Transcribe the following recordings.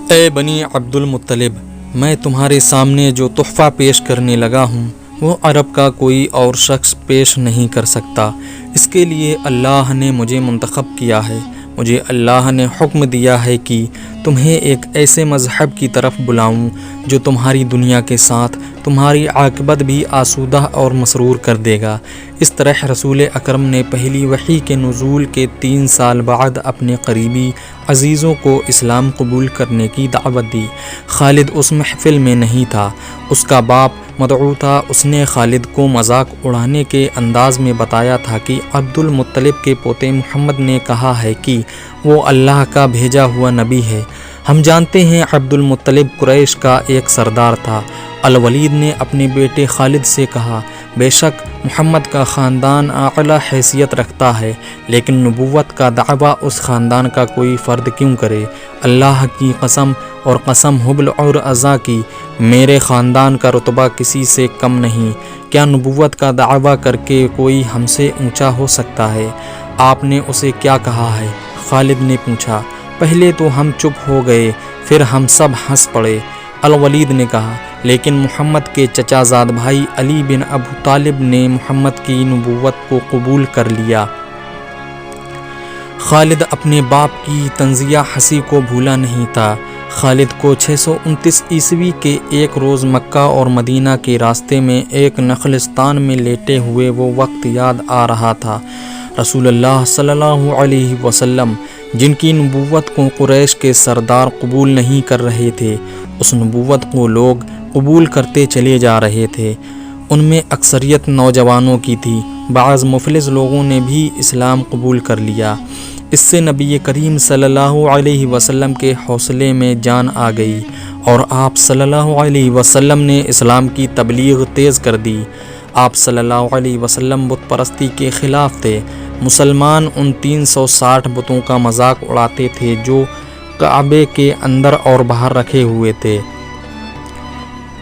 اے بنی عبد المطلب، میں تمہارے سامنے جو تحفہ پیش کرنے لگا ہوں وہ عرب کا کوئی اور شخص پیش نہیں کر سکتا۔ اس کے لیے اللہ نے مجھے منتخب کیا ہے۔ مجھے اللہ نے حکم دیا ہے کہ تمہیں ایک ایسے مذہب کی طرف بلاؤں جو تمہاری دنیا کے ساتھ تمہاری عاقبت بھی آسودہ اور مسرور کر دے گا۔ اس طرح رسول اکرم نے پہلی وحی کے نزول کے 3 سال بعد اپنے قریبی عزیزوں کو اسلام قبول کرنے کی دعوت دی۔ خالد اس محفل میں نہیں تھا، اس کا باپ مدعو تھا۔ اس نے خالد کو مذاق اڑانے کے انداز میں بتایا تھا کہ عبد المطلب کے پوتے محمد نے کہا ہے کہ وہ اللہ کا بھیجا ہوا نبی ہے۔ ہم جانتے ہیں عبد المطلب قریش کا ایک سردار تھا۔ الولید نے اپنے بیٹے خالد سے کہا، بے شک محمد کا خاندان اعلیٰ حیثیت رکھتا ہے، لیکن نبوت کا دعویٰ اس خاندان کا کوئی فرد کیوں کرے؟ اللہ کی قسم اور قسم حبل اور عزا کی، میرے خاندان کا رتبہ کسی سے کم نہیں۔ کیا نبوت کا دعویٰ کر کے کوئی ہم سے اونچا ہو سکتا ہے؟ آپ نے اسے کیا کہا ہے؟ خالد نے پوچھا۔ پہلے تو ہم چپ ہو گئے، پھر ہم سب ہنس پڑے۔ الولید نے کہا، لیکن محمد کے چچا زاد بھائی علی بن ابو طالب نے محمد کی نبوت کو قبول کر لیا۔ خالد اپنے باپ کی طنزیہ ہنسی کو بھولا نہیں تھا۔ خالد کو 629 عیسوی کے ایک روز مکہ اور مدینہ کے راستے میں ایک نخلستان میں لیٹے ہوئے وہ وقت یاد آ رہا تھا۔ رسول اللہ صلی اللہ علیہ وسلم جن کی نبوت کو قریش کے سردار قبول نہیں کر رہے تھے، اس نبوت کو لوگ قبول کرتے چلے جا رہے تھے۔ ان میں اکثریت نوجوانوں کی تھی، بعض مفلس لوگوں نے بھی اسلام قبول کر لیا۔ اس سے نبی کریم صلی اللہ علیہ وسلم کے حوصلے میں جان آ گئی اور آپ صلی اللہ علیہ وسلم نے اسلام کی تبلیغ تیز کر دی۔ آپ صلی اللہ علیہ وسلم بت پرستی کے خلاف تھے۔ مسلمان ان 360 بتوں کا مذاق اڑاتے تھے جو کعبے کے اندر اور باہر رکھے ہوئے تھے۔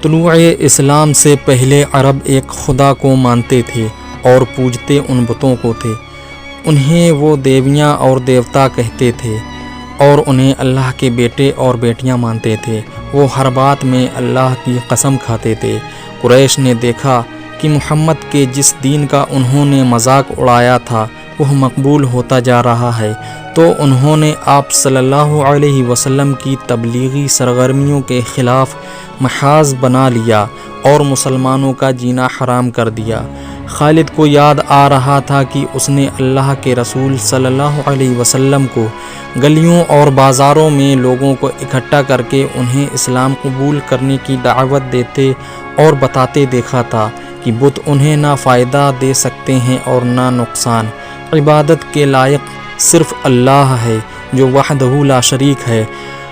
طلوع اسلام سے پہلے عرب ایک خدا کو مانتے تھے اور پوجتے ان بتوں کو تھے۔ انہیں وہ دیویاں اور دیوتا کہتے تھے اور انہیں اللہ کے بیٹے اور بیٹیاں مانتے تھے۔ وہ ہر بات میں اللہ کی قسم کھاتے تھے۔ قریش نے دیکھا کہ محمد کے جس دین کا انہوں نے مذاق اڑایا تھا وہ مقبول ہوتا جا رہا ہے، تو انہوں نے آپ صلی اللہ علیہ وسلم کی تبلیغی سرگرمیوں کے خلاف محاذ بنا لیا اور مسلمانوں کا جینا حرام کر دیا۔ خالد کو یاد آ رہا تھا کہ اس نے اللہ کے رسول صلی اللہ علیہ وسلم کو گلیوں اور بازاروں میں لوگوں کو اکٹھا کر کے انہیں اسلام قبول کرنے کی دعوت دیتے اور بتاتے دیکھا تھا کہ بت انہیں نہ فائدہ دے سکتے ہیں اور نہ نقصان۔ عبادت کے لائق صرف اللہ ہے جو وحدہ لا شریک ہے۔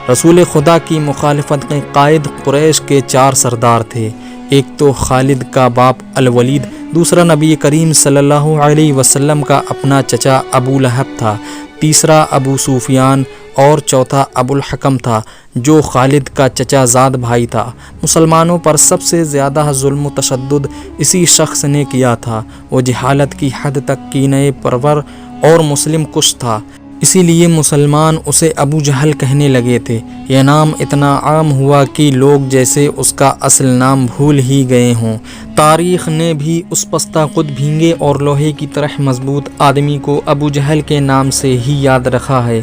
رسول خدا کی مخالفت کے قائد قریش کے 4 سردار تھے۔ ایک تو خالد کا باپ الولید، دوسرا نبی کریم صلی اللہ علیہ وسلم کا اپنا چچا ابو لہب تھا، تیسرا ابو سفیان اور چوتھا ابو الحکم تھا جو خالد کا چچا زاد بھائی تھا۔ مسلمانوں پر سب سے زیادہ ظلم و تشدد اسی شخص نے کیا تھا۔ وہ جہالت کی حد تک کینہ پرور اور مسلم کش تھا، اسی لیے مسلمان اسے ابو جہل کہنے لگے تھے۔ یہ نام اتنا عام ہوا کہ لوگ جیسے اس کا اصل نام بھول ہی گئے ہوں۔ تاریخ نے بھی اس پستہ خود بھینگے اور لوہے کی طرح مضبوط آدمی کو ابو جہل کے نام سے ہی یاد رکھا ہے۔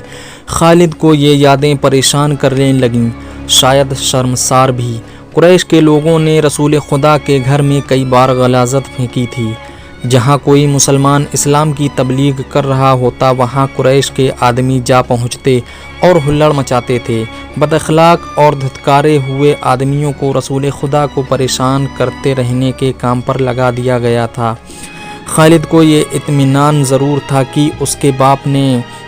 خالد کو یہ یادیں پریشان کرنے لگیں، شاید شرمسار بھی۔ قریش کے لوگوں نے رسول خدا کے گھر میں کئی بار غلاظت پھینکی تھی۔ جہاں کوئی مسلمان اسلام کی تبلیغ کر رہا ہوتا وہاں قریش کے آدمی جا پہنچتے اور ہلڑ مچاتے تھے۔ بد اخلاق اور دھتکارے ہوئے آدمیوں کو رسول خدا کو پریشان کرتے رہنے کے کام پر لگا دیا گیا تھا۔ خالد کو یہ اطمینان ضرور تھا کہ اس کے باپ نے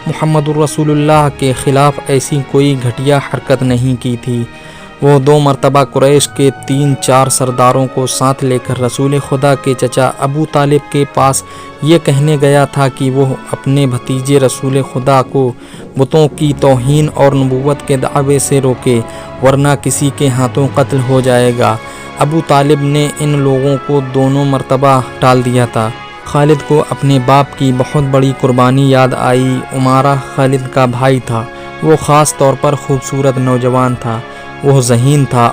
محمد رسول اللہ کے خلاف ایسی کوئی گھٹیا حرکت نہیں کی تھی۔ وہ 2 مرتبہ قریش کے 3-4 سرداروں کو ساتھ لے کر رسول خدا کے چچا ابو طالب کے پاس یہ کہنے گیا تھا کہ وہ اپنے بھتیجے رسول خدا کو بتوں کی توہین اور نبوت کے دعوے سے روکے، ورنہ کسی کے ہاتھوں قتل ہو جائے گا۔ ابو طالب نے ان لوگوں کو دونوں مرتبہ ٹال دیا تھا۔ خالد کو اپنے باپ کی بہت بڑی قربانی یاد آئی۔ عمارہ خالد کا بھائی تھا وہ خاص طور پر خوبصورت نوجوان تھا۔ وہ ذہین تھا